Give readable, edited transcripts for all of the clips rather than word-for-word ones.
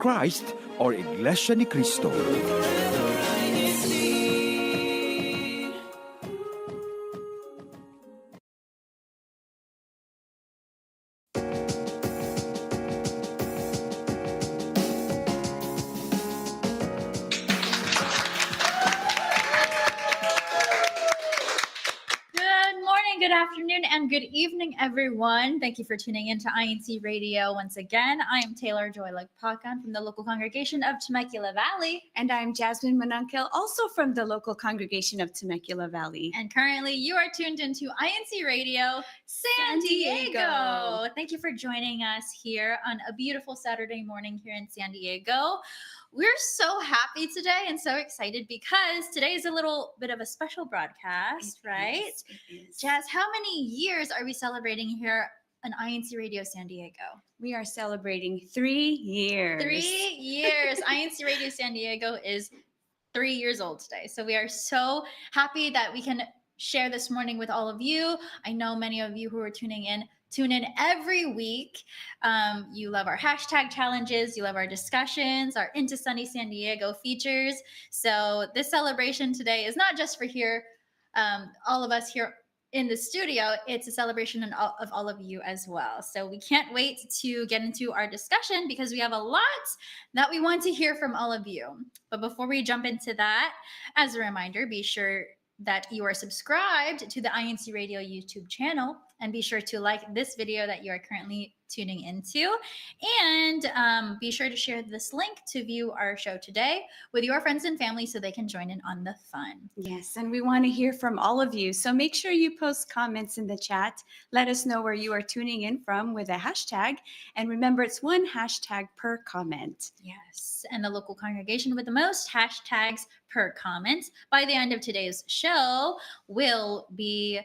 Christ or Iglesia ni Cristo. Good afternoon and good evening, everyone. Thank you for tuning in to INC Radio once again. I am Taylor Joy Lagpacan from the local congregation of Temecula Valley. And I'm Jasmine Manangkil, also from the local congregation of Temecula Valley. And currently you are tuned into INC Radio San Diego. Thank you for joining us here on a beautiful Saturday morning here in San Diego. We're so happy today and so excited because today is a little bit of a special broadcast, right? It is. Jazz, how many years are we celebrating here on INC Radio San Diego? We are celebrating 3 years. 3 years. INC Radio San Diego is 3 years old today. So we are so happy that we can share this morning with all of you. I know many of you who are tuning in tune in every week. You love our hashtag challenges. You love our discussions, our Into Sunny San Diego features. So this celebration today is not just for here, all of us here in the studio. It's a celebration of all of you as well. So we can't wait to get into our discussion because we have a lot that we want to hear from all of you. But before we jump into that, as a reminder, be sure that you are subscribed to the INC Radio YouTube channel, and be sure to like this video that you are currently tuning into, and be sure to share this link to view our show today with your friends and family so they can join in on the fun. Yes, and we want to hear from all of you. So make sure you post comments in the chat. Let us know where you are tuning in from with a hashtag. And remember, it's one hashtag per comment. Yes, and the local congregation with the most hashtags per comment by the end of today's show will be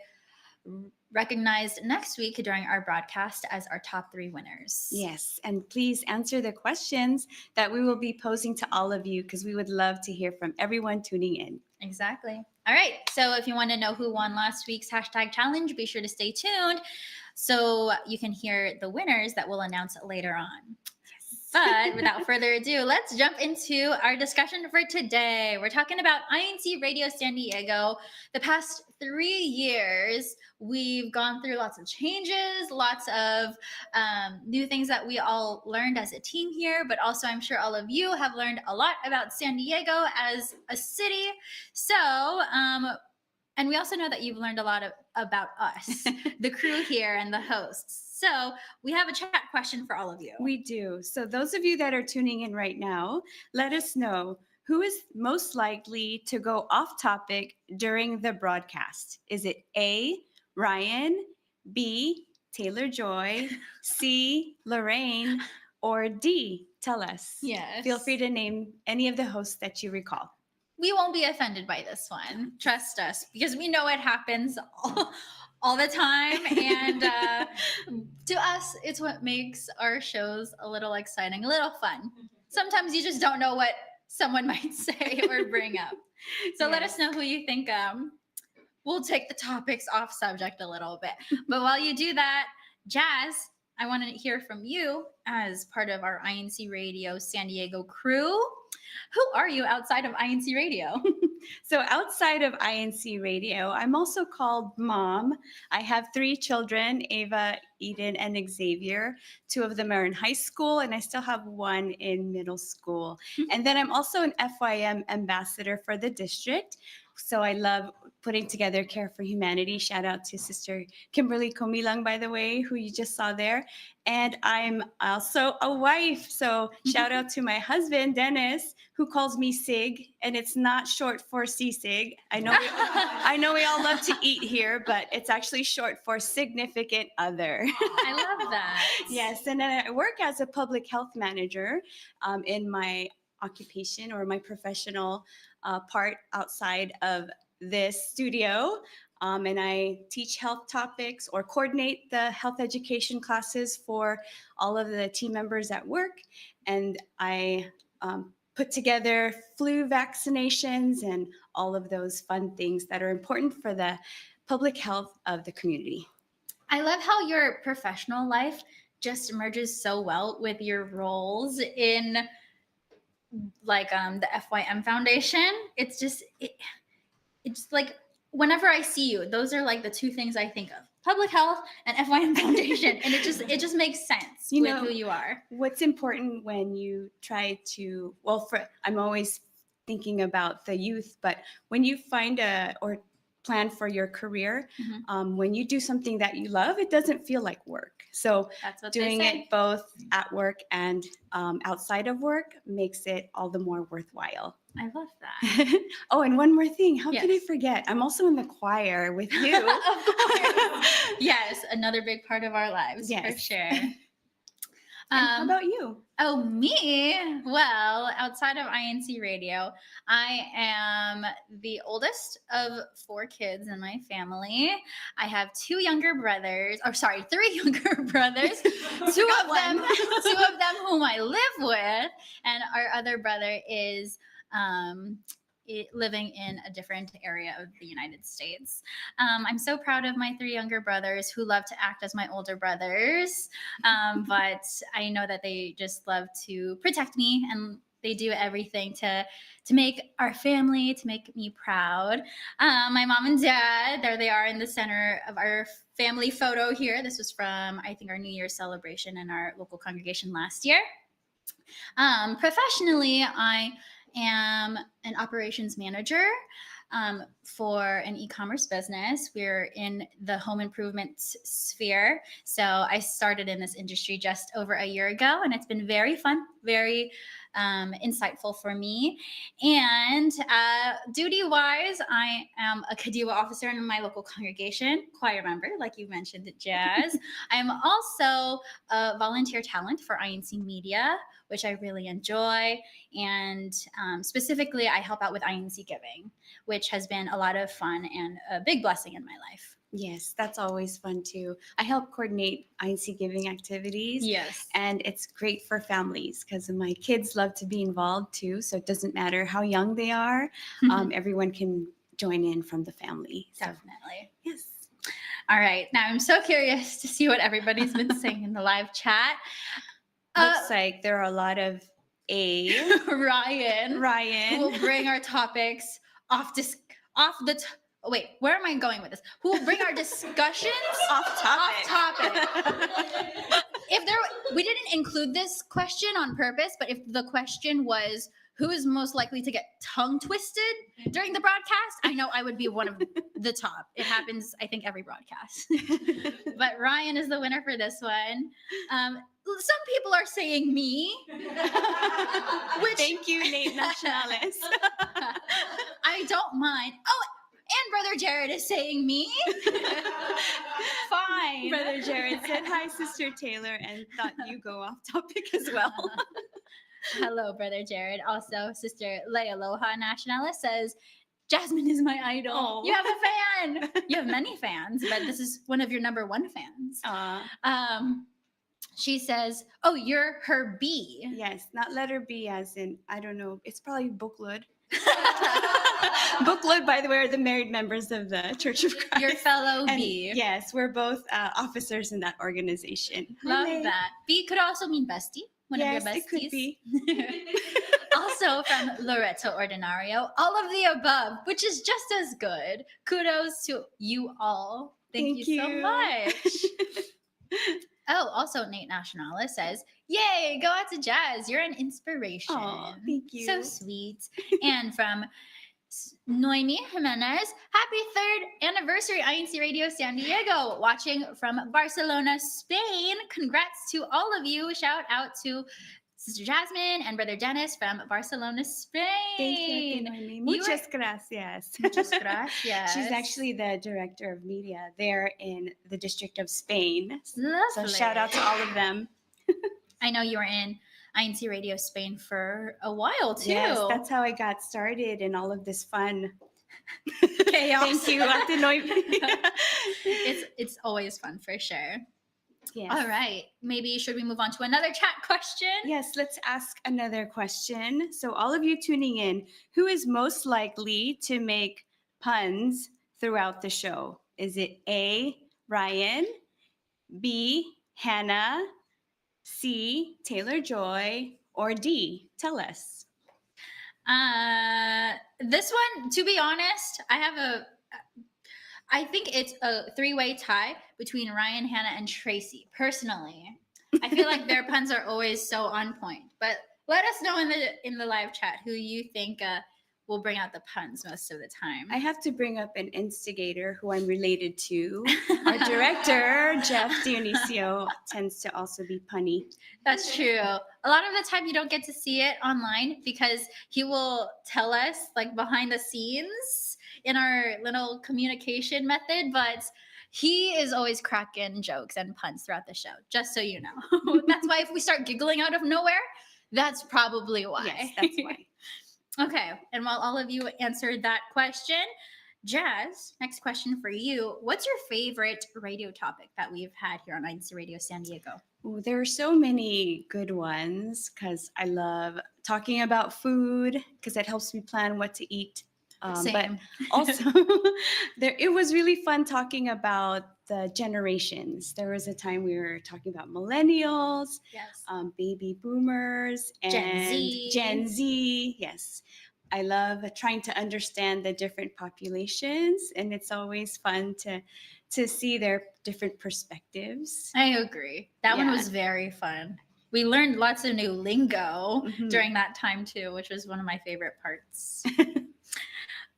recognized next week during our broadcast as our top 3 winners. Yes, and please answer the questions that we will be posing to all of you because we would love to hear from everyone tuning in. Exactly. All right. So if you want to know who won last week's hashtag challenge, be sure to stay tuned so you can hear the winners that we'll announce later on. But without further ado, let's jump into our discussion for today. We're talking about INC Radio San Diego. The past 3 years, we've gone through lots of changes, lots of new things that we all learned as a team here, but also I'm sure all of you have learned a lot about San Diego as a city. So, and we also know that you've learned a lot about us, the crew here and the hosts. So we have a chat question for all of you. We do. So those of you that are tuning in right now, let us know who is most likely to go off topic during the broadcast. Is it A, Ryan, B, Taylor Joy, C, Lorraine, or D? Tell us. Yes. Feel free to name any of the hosts that you recall. We won't be offended by this one. Trust us, because we know it happens all the time. And to us, it's what makes our shows a little exciting, a little fun. Sometimes you just don't know what someone might say or bring up. So Let us know who you think. We'll take the topics off subject a little bit. But while you do that, Jazz, I want to hear from you as part of our INC Radio San Diego crew. Who are you outside of INC Radio? So outside of INC Radio, I'm also called Mom. I have 3 children, Ava, Eden, and Xavier. 2 of them are in high school, and I still have 1 in middle school. And then I'm also an FYM ambassador for the district. So I love putting together Care for Humanity. Shout out to Sister Kimberly Comilang, by the way, who you just saw there. And I'm also a wife. So shout out to my husband, Dennis, who calls me Sig. And it's not short for Sisig. I know we all love to eat here, but it's actually short for significant other. I love that. Yes. And then I work as a public health manager in my occupation or my professional part outside of this studio. And I teach health topics or coordinate the health education classes for all of the team members at work. And I put together flu vaccinations and all of those fun things that are important for the public health of the community. I love how your professional life just merges so well with your roles in like the FYM Foundation. It's just it's like whenever I see you, those are like the two things I think of: public health and FYM Foundation, and it just makes sense You with know, who you are. What's important when you try to, I'm always thinking about the youth, but when you find or plan for your career, Mhm. when you do something that you love, it doesn't feel like work. So That's what doing they say. it both at work and outside of work makes it all the more worthwhile. I love that. Oh, and one more thing. How can I Yes. forget? I'm also in the choir with you. Of course. Yes, another big part of our lives, for Yes. sure. And how about you? Oh, me? Well, outside of INC Radio, I am the oldest of 4 kids in my family. I have 2 younger brothers, or sorry, 3 younger brothers. two of them whom I live with, and our other brother is living in a different area of the United States. I'm so proud of my 3 younger brothers who love to act as my older brothers, but I know that they just love to protect me, and they do everything to make our family, to make me proud. My mom and dad, there they are in the center of our family photo here. This was from, I think, our New Year's celebration in our local congregation last year. Professionally, I am an operations manager for an e-commerce business. We're in the home improvement sphere. So I started in this industry just over a year ago, and it's been very fun, very insightful for me. And duty-wise, I am a Kadiwa officer in my local congregation, choir member, like you mentioned, Jazz. I am also a volunteer talent for INC Media, which I really enjoy. And specifically, I help out with INC Giving, which has been a lot of fun and a big blessing in my life. Yes, that's always fun too. I help coordinate INC Giving activities. Yes. And it's great for families because my kids love to be involved too. So it doesn't matter how young they are, everyone can join in from the family. So, Definitely. yes. All right. Now I'm so curious to see what everybody's been saying in the live chat. Looks like there are a lot of Ryan, Ryan. who will bring our topics wait, where am I going with this? Who will bring our discussions off topic. We didn't include this question on purpose, but if the question was who is most likely to get tongue twisted during the broadcast, I know I would be one of the top. It happens, I think, every broadcast. But Ryan is the winner for this one. Some people are saying me. Which Thank you, Nate Nationales. I don't mind. Oh, and Brother Jared is saying me. Fine. Brother Jared said, hi, Sister Taylor, and thought you go off topic as well. Hello, Brother Jared. Also, Sister Leia Aloha Nationalist says, Jasmine is my idol. Oh. You have a fan. You have many fans, but this is one of your number 1 fans. She says, oh, you're her B. Yes, not letter B as in, I don't know, it's probably Bookload. Bookload, by the way, are the married members of the Church of Christ. Your fellow And B. yes, we're both officers in that organization. Love Hi. that. B could also mean bestie. One of your besties. It could be. Also from Loretto Ordinario, all of the above, which is just as good. Kudos to you all. Thank you so much. Oh, also Nate Nationalis says, yay, go out to Jazz. You're an inspiration. Oh, thank you. So sweet. And from Noemi Jimenez, happy 3rd anniversary INC Radio San Diego, watching from Barcelona, Spain. Congrats to all of you. Shout out to Sister Jasmine and Brother Dennis from Barcelona, Spain. Thank you, Noemi. Muchas gracias. Muchas gracias. She's actually the director of media there in the District of Spain. Lovely. So shout out to all of them. I know you were in INC Radio Spain for a while too. Yes, that's how I got started in all of this fun chaos. Thank you, Ate Noemi. It's always fun for sure. Yes. All right. Maybe should we move on to another chat question? Yes, let's ask another question. So all of you tuning in, who is most likely to make puns throughout the show? Is it A, Ryan, B, Hannah, C, Taylor Joy, or D? Tell us. This one, to be honest, I think it's a three-way tie between Ryan, Hannah, and Tracy. Personally, I feel like their puns are always so on point. But let us know in the live chat who you think will bring out the puns most of the time. I have to bring up an instigator who I'm related to. Our director, Jeff Dionisio, tends to also be punny. That's true. A lot of the time you don't get to see it online because he will tell us like behind the scenes in our little communication method, but he is always cracking jokes and puns throughout the show, just so you know. That's why if we start giggling out of nowhere, that's probably why. Yes, that's why. Okay, and while all of you answered that question, Jazz, next question for you. What's your favorite radio topic that we've had here on INCRadio San Diego? Ooh, there are so many good ones because I love talking about food because it helps me plan what to eat. But Same. also, it was really fun talking about the generations. There was a time we were talking about millennials, Yes. baby boomers, and Gen Z. Gen Z. Yes. I love trying to understand the different populations, and it's always fun to see their different perspectives. I agree. That one Yeah. was very fun. We learned lots of new lingo Mhm. during that time too, which was one of my favorite parts.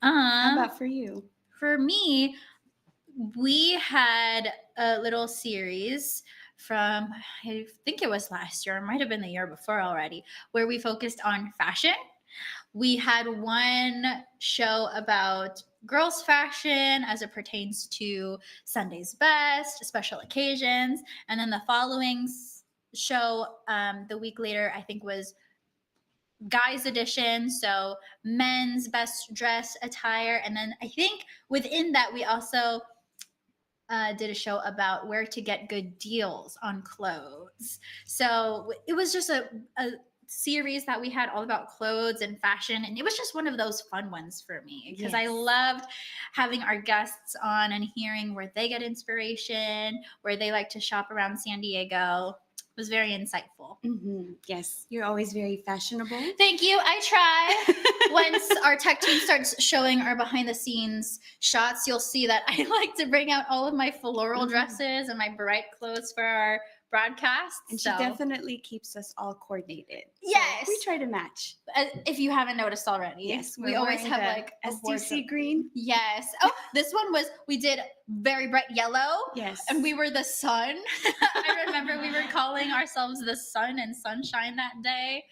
How about for you? For me, we had a little series from, I think it was last year, it might have been the year before already, where we focused on fashion. We had one show about girls' fashion as it pertains to Sunday's best, special occasions. And then the following show, the week later, I think was guys edition, so men's best dress attire. And then I think within that we also did a show about where to get good deals on clothes. So it was just a series that we had all about clothes and fashion, and it was just one of those fun ones for me because I Yes. loved having our guests on and hearing where they get inspiration, where they like to shop around San Diego. It was very insightful. Mm-hmm. Yes, you're always very fashionable. Thank you. I try. Once our tech team starts showing our behind the scenes shots, you'll see that I like to bring out all of my floral Mhm. dresses and my bright clothes for our broadcast. And So, she definitely keeps us all coordinated. So Yes. we try to match. if you haven't noticed already, Yes, we we're always wearing have the like a SDC wardrobe. green. Yes. Oh, this one we did very bright yellow. Yes. And we were the sun. I remember we were calling ourselves the sun and sunshine that day.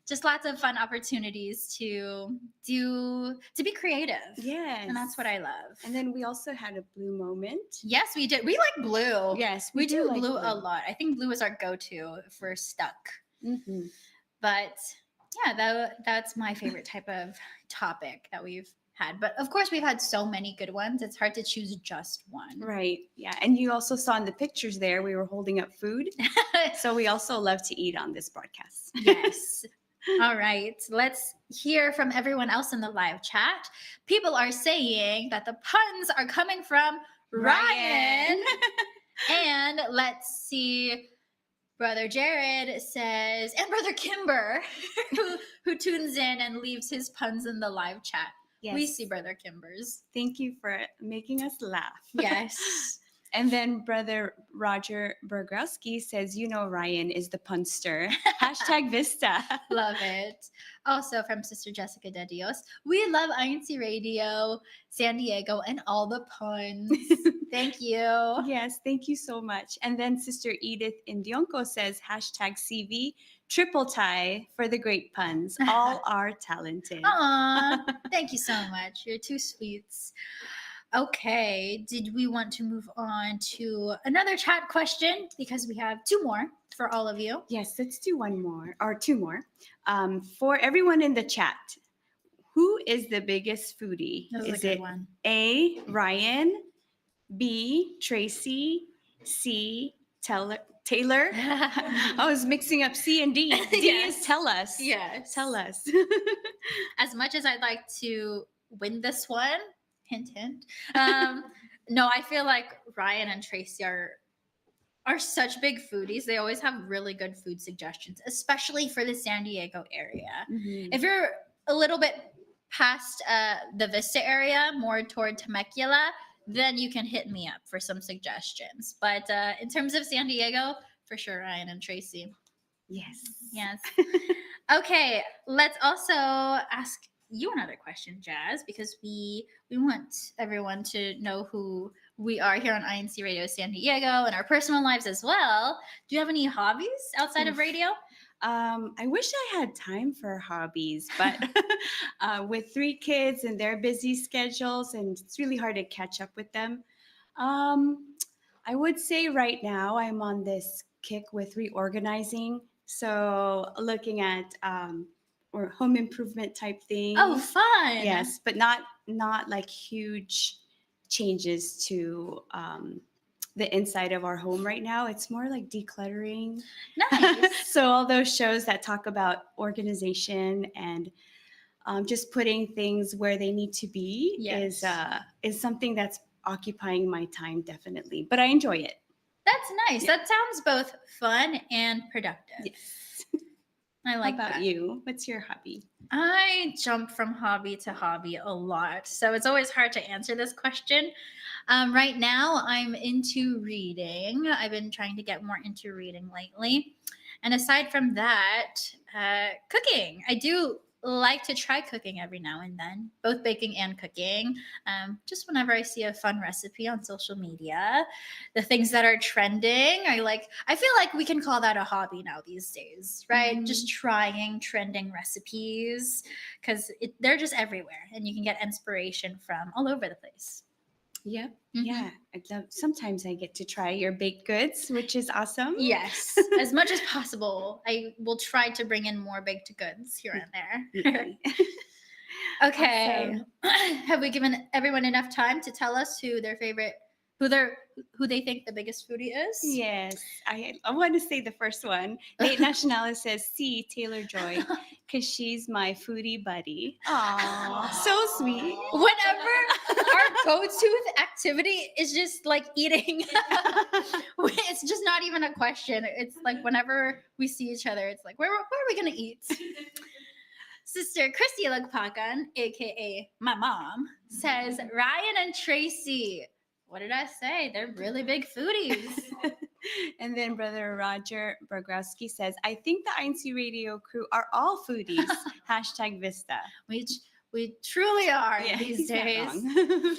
Just lots of fun opportunities to be creative. Yes. And that's what I love. And then we also had a blue moment. Yes, we did. We like blue. Yes, We do like blue a lot. I think blue is our go-to if we're stuck. Mm-hmm. But yeah, that's my favorite type of topic that we've had. But of course, we've had so many good ones. It's hard to choose just one. Right. Yeah. And you also saw in the pictures there, we were holding up food. So we also love to eat on this broadcast. Yes. All right. Let's hear from everyone else in the live chat. People are saying that the puns are coming from Ryan. And let's see. Brother Jared says, and Brother Kimber, who tunes in and leaves his puns in the live chat. Yes. We see Brother Kimbers. Thank you for making us laugh. Yes. And then Brother Roger Bergrowski says, Ryan is the punster. Hashtag Vista. Love it. Also from Sister Jessica De Dios, we love INCRadio San Diego and all the puns. Thank you. Yes, thank you so much. And then Sister Edith Indionco says, hashtag CV, triple tie for the great puns. All are talented. Aw, thank you so much. You're two sweets. Okay, did we want to move on to another chat question? Because we have two more for all of you. Yes, let's do one more or two more. For everyone in the chat, who is the biggest foodie? That was Is a good it one. A, Ryan, B, Tracy, C, Taylor? I was mixing up C and D. D Yes. is tell us. Yes. Tell us. As much as I'd like to win this one, hint, hint. No, I feel like Ryan and Tracy are such big foodies. They always have really good food suggestions, especially for the San Diego area. Mhm. If you're a little bit past the Vista area, more toward Temecula, then you can hit me up for some suggestions. But in terms of San Diego, for sure, Ryan and Tracy. Yes. Yes. Okay, let's also ask you another question, Jazz, because we want everyone to know who we are here on INC Radio San Diego and our personal lives as well. Do you have any hobbies outside of radio? I wish I had time for hobbies, but with 3 kids and their busy schedules, and it's really hard to catch up with them. I would say right now I'm on this kick with reorganizing. So looking at or home improvement type things. Oh, fun. Yes, but not like huge changes to the inside of our home right now. It's more like decluttering. Nice. So all those shows that talk about organization and just putting things where they need to be Yes. is something that's occupying my time, definitely. But I enjoy it. That's nice. Yeah. That sounds both fun and productive. Yes. I like How about that. you? What's your hobby? I jump from hobby to hobby a lot. So it's always hard to answer this question. Right now, I'm into reading. I've been trying to get more into reading lately. And aside from that, cooking. I do like to try cooking every now and then, both baking and cooking. Just whenever I see a fun recipe on social media, the things that are trending, I feel like we can call that a hobby now these days, right? Mhm. Just trying trending recipes because they're just everywhere and you can get inspiration from all over the place. Yep. Mhm. Yeah. Sometimes I get to try your baked goods, which is awesome. Yes, as much as possible. I will try to bring in more baked goods here and there. Yay. Okay. Awesome. Have we given everyone enough time to tell us who they think the biggest foodie is? Yes, I want to say the first one. Nate Nationalis says, "C Taylor Joy, because she's my foodie buddy." Aww, so sweet. Whenever our go-to activity is just like eating, it's just not even a question. It's like whenever we see each other, it's like, where are we gonna eat? Sister Christy Lagpakan, aka my mom, says Ryan and Tracy. What did I say? They're really big foodies. And then Brother Roger Borgowski says, "I think the INC Radio crew are all foodies." Hashtag Vista. We truly are Yeah, these he's not days. wrong.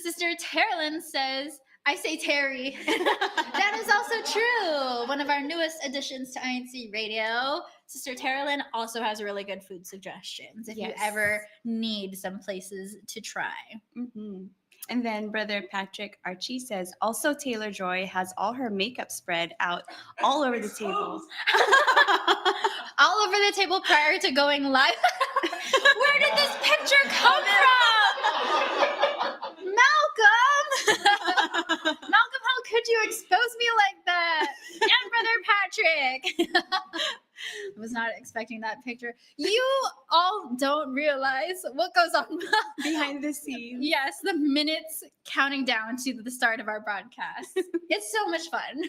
Sister Terilyn says, I say Terry. That is also true. One of our newest additions to INC Radio. Sister Terilyn also has really good food suggestions if you Yes. ever need some places to try. Mm-hmm. And then Brother Patrick Archie says, also Taylor Joy has all her makeup spread out all over the table. All over the table prior to going live. Where did this picture come from? Malcolm! Malcolm, how could you expose me like that? And Brother Patrick. I was not expecting that picture. You all don't realize what goes on Behind the scenes. Yes, the minutes counting down to the start of our broadcast. It's so much fun.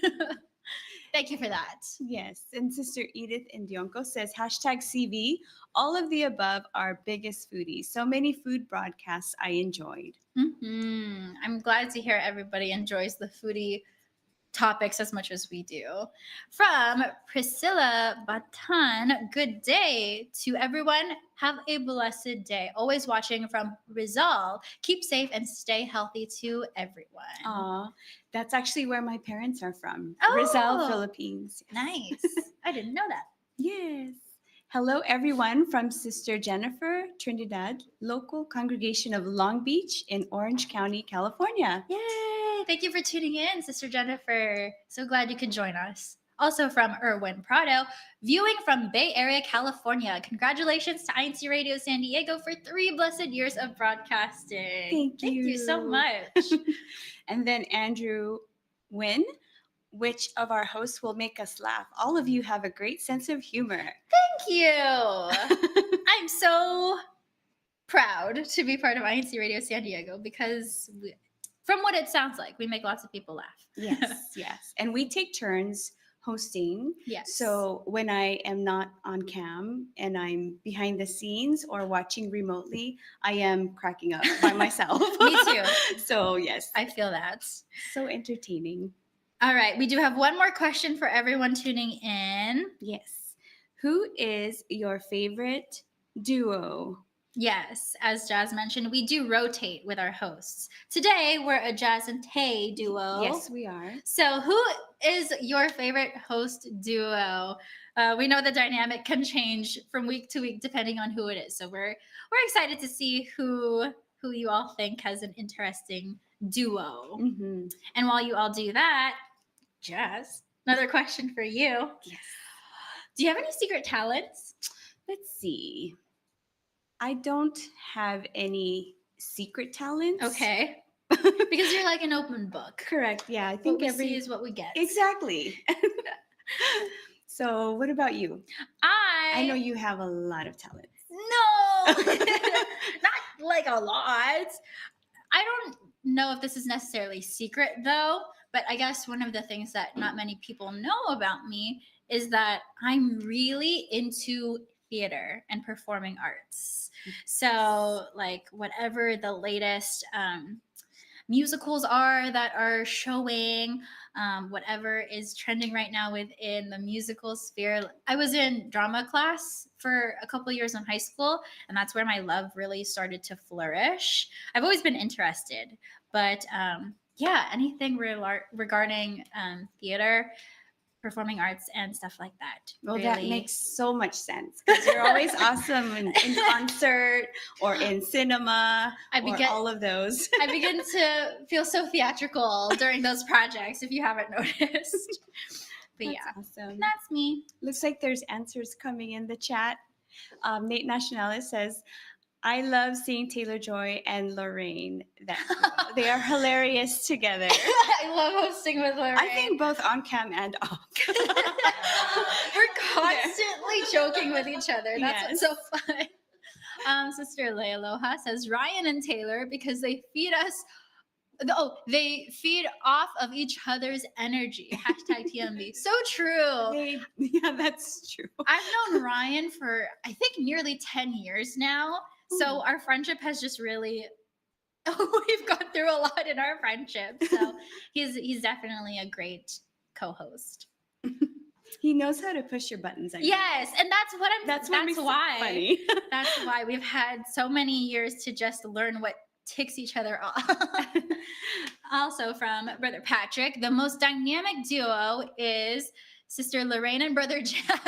Thank you for that. Yes. And Sister Edith Indionco says, hashtag CV, all of the above are biggest foodies. So many food broadcasts I enjoyed. Mm-hmm. I'm glad to hear everybody enjoys the foodie topics as much as we do. From Priscilla Batan, good day to everyone. Have a blessed day. Always watching from Rizal. Keep safe and stay healthy to everyone. Aw, that's actually where my parents are from. Oh. Rizal, Philippines. Nice. I didn't know that. Yes. Hello, everyone from Sister Jennifer, Trinidad, local congregation of Long Beach in Orange County, California. Yay! Thank you for tuning in, Sister Jennifer. So glad you could join us. Also from Erwin Prado, viewing from Bay Area, California. Congratulations to INC Radio San Diego for 3 blessed years of broadcasting. Thank Thank you so you. much. And then Andrew Wynn, which of our hosts will make us laugh? All of you have a great sense of humor. Thank you. I'm so proud to be part of INC Radio San Diego because from what it sounds like, we make lots of people laugh. Yes, yes. And we take turns hosting. Yes. So when I am not on cam and I'm behind the scenes or watching remotely, I am cracking up by myself. Me too. So yes, I feel that. so entertaining. All right. We do have one more question for everyone tuning in. Yes. Who is your favorite duo? Yes, as Jazz mentioned, we do rotate with our hosts. Today, we're a Jazz and Tay duo. Yes, we are. So, who is your favorite host duo? We know the dynamic can change from week to week depending on who it is. So, we're excited to see who you all think has an interesting duo. Mm-hmm. And while you all do that, Jazz, another question for you. Yes. Do you have any secret talents? Let's see. I don't have any secret talents. Okay. Because you're like an open book. Correct. Yeah, I What think we see is what we get. Exactly. So, what about you? I know you have a lot of talents. No, not like a lot. I don't know if this is necessarily secret though, but I guess one of the things that not many people know about me is that I'm really into theater and performing arts. So, like, whatever the latest musicals are that are showing, whatever is trending right now within the musical sphere. I was in drama class for a couple years in high school, and that's where my love really started to flourish. I've always been interested, but yeah, anything regarding theater, performing arts, and stuff like that. Well, really. that makes so much sense because you're always awesome in concert or in cinema or all of those. I begin to feel so theatrical during those projects, if you haven't noticed. But That's awesome. That's me. Looks like there's answers coming in the chat. Nate Nationalis says, I love seeing Taylor Joy and Lorraine. They are hilarious together. I love hosting with Lorraine. I think both on cam and off. We're constantly joking with each other. That's what's so fun. Sister Lealoha says Ryan and Taylor because they feed us. They feed off of each other's energy. Hashtag TMB. So true. Yeah, that's true. I've known Ryan for I think nearly 10 years now. So our friendship has just really we've gone through a lot in our friendship. So he's definitely a great co-host. He knows how to push your buttons. Yes, and that's why. Funny. That's why we've had so many years to just learn what ticks each other off. Also from Brother Patrick, the most dynamic duo is Sister Lorraine and Brother Jeff.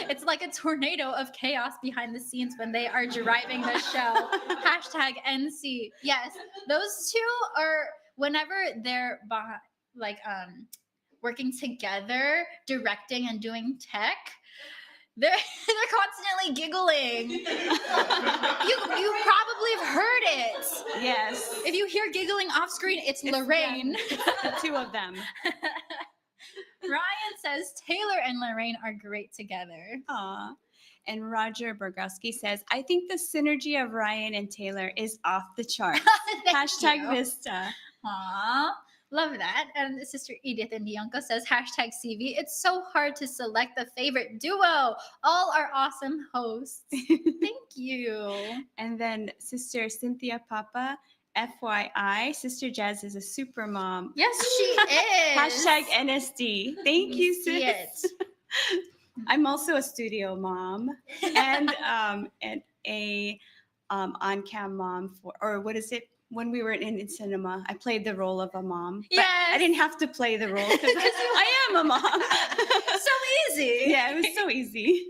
It's like a tornado of chaos behind the scenes when they are driving the show. Hashtag NC. Yes, those two are, whenever they're working together, directing and doing tech, they're constantly giggling. You probably have heard it. Yes. If you hear giggling off screen, it's Lorraine. The two of them. Ryan says Taylor and Lorraine are great together. Aw. And Roger Borgowski says, I think the synergy of Ryan and Taylor is off the chart. Hashtag Vista. Aw, love that. And Sister Edith Indionco says, hashtag CV. It's so hard to select the favorite duo. All are awesome hosts. Thank you. And then Sister Cynthia Papa, FYI, Sister Jazz is a super mom. Yes, she is. Hashtag NSD. Thank you, sis. It. I'm also a studio mom and a on-cam mom when we were in cinema, I played the role of a mom. But yes. I didn't have to play the role because I am a mom. So easy. Yeah, it was so easy.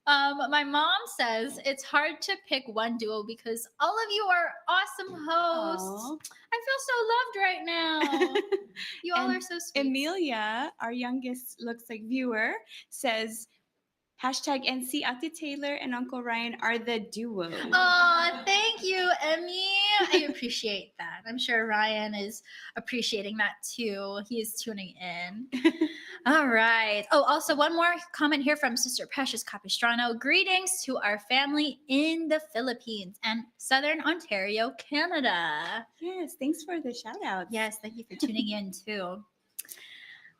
My mom says it's hard to pick one duo because all of you are awesome hosts. Aww. I feel so loved right now. You all are so sweet. Emilia, our youngest looks like viewer, says hashtag NC Ate Taylor and Uncle Ryan are the duo. Oh, thank you, Emmy. I appreciate that. I'm sure Ryan is appreciating that too. He is tuning in. All right. Oh, also one more comment here from Sister Precious Capistrano. Greetings to our family in the Philippines and Southern Ontario, Canada. Yes, thanks for the shout out. Yes, thank you for tuning in too.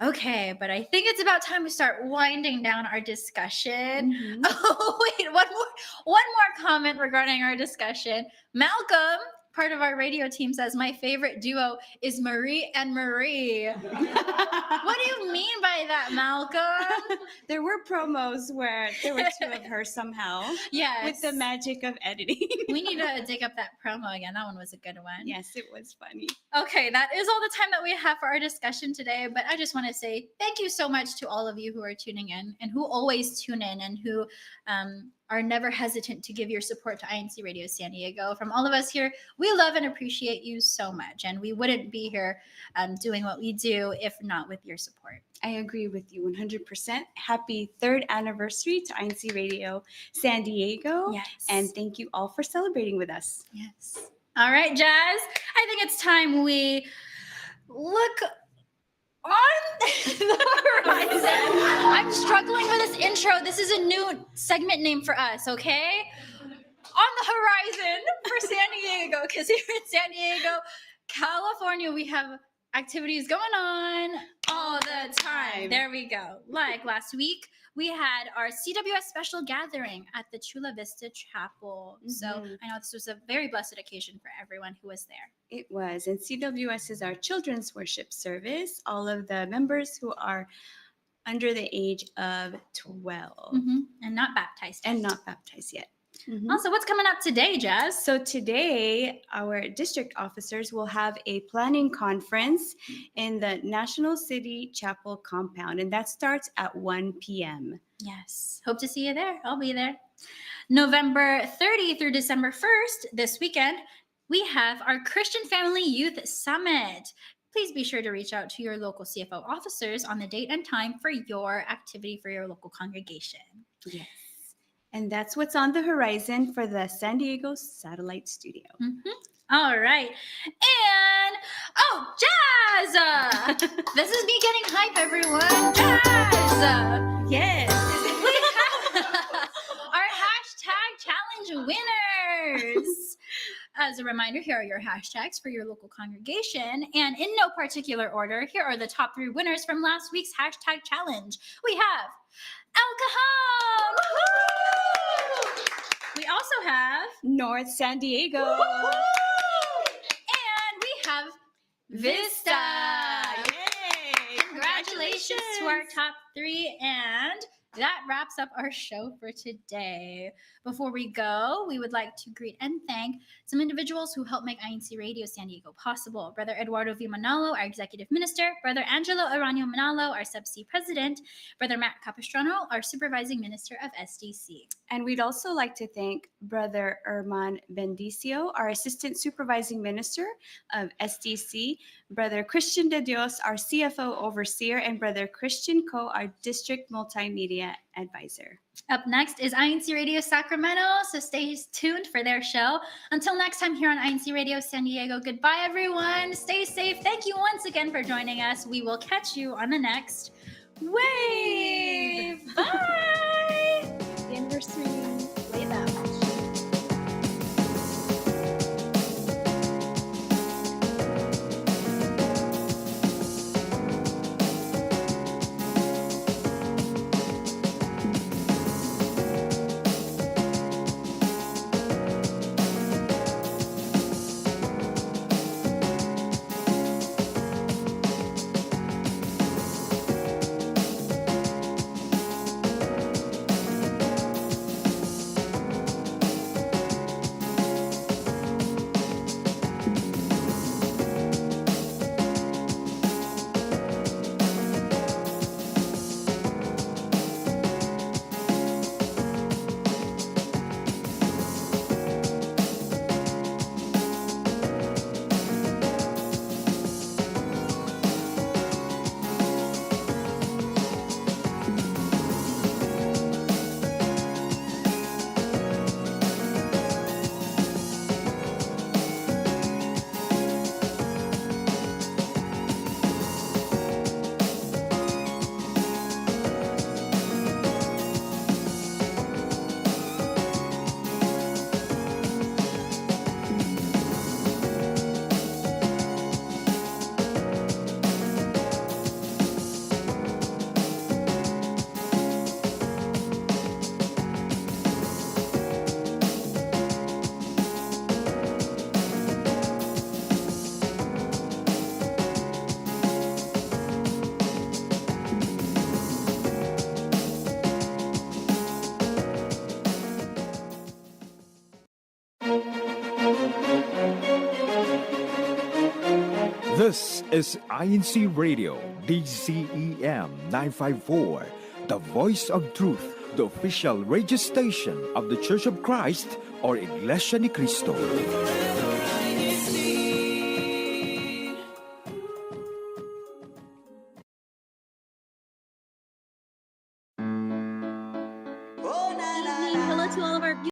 Okay, but I think it's about time we start winding down our discussion. Mhm. Oh, wait, one more comment regarding our discussion. Malcolm, part of our radio team, says my favorite duo is Marie and Marie. What do you mean by that, Malcolm? There were promos where there were two of her somehow. Yes. With the magic of editing. We need to dig up that promo again. That one was a good one. Yes, it was funny. Okay, that is all the time that we have for our discussion today. But I just want to say thank you so much to all of you who are tuning in and who always tune in and who are never hesitant to give your support to INC Radio San Diego. From all of us here, we love and appreciate you so much. And we wouldn't be here doing what we do if not with your support. I agree with you 100%. Happy 3rd anniversary to INC Radio San Diego. Yes. And thank you all for celebrating with us. Yes. All right, Jazz. I think it's time we look on the horizon. I'm struggling with this intro. This is a new segment name for us, okay? On the horizon for San Diego, because here in San Diego, California, we have activities going on all the time. There we go. Like last week, we had our CWS special gathering at the Chula Vista Chapel. So I know this was a very blessed occasion for everyone who was there. It was. And CWS is our children's worship service. All of the members who are under the age of 12 And not baptized yet. and not baptized yet. Also, what's coming up today, Jazz? So today, our district officers will have a planning conference in the National City Chapel compound, and that starts at 1 p.m. Yes. Hope to see you there. I'll be there. November 30 through December 1st, this weekend, we have our Christian Family Youth Summit. Please be sure to reach out to your local CFO officers on the date and time for your activity for your local congregation. Yes. And that's what's on the horizon for the San Diego Satellite Studio. All right. And, Jazz! This is me getting hype, everyone. Jazz! Yes. We have our hashtag challenge winners. As a reminder, here are your hashtags for your local congregation. And in no particular order, here are the top 3 winners from last week's hashtag challenge. We have El Cajon. We also have North San Diego. and we have Vista. Yay! Congratulations to our top 3, and that wraps up our show for today. Before we go, we would like to greet and thank some individuals who helped make INC Radio San Diego possible. Brother Eduardo V. Manalo, our executive minister, Brother Angelo Aranio Manalo, our sub-C president, Brother Matt Capistrano, our supervising minister of SDC. And we'd also like to thank Brother Herman Bendicio, our assistant supervising minister of SDC, Brother Christian de Dios, our CFO overseer, and Brother Christian Co, our district multimedia advisor. Up next is INC Radio Sacramento, so stay tuned for their show. Until next time here on INC Radio San Diego, goodbye everyone. Stay safe. Thank you once again for joining us. We will catch you on the next wave. Bye. The anniversary. Wave out. This is INC Radio, DZEM 954, the voice of truth, the official radio station of the Church of Christ or Iglesia ni Cristo.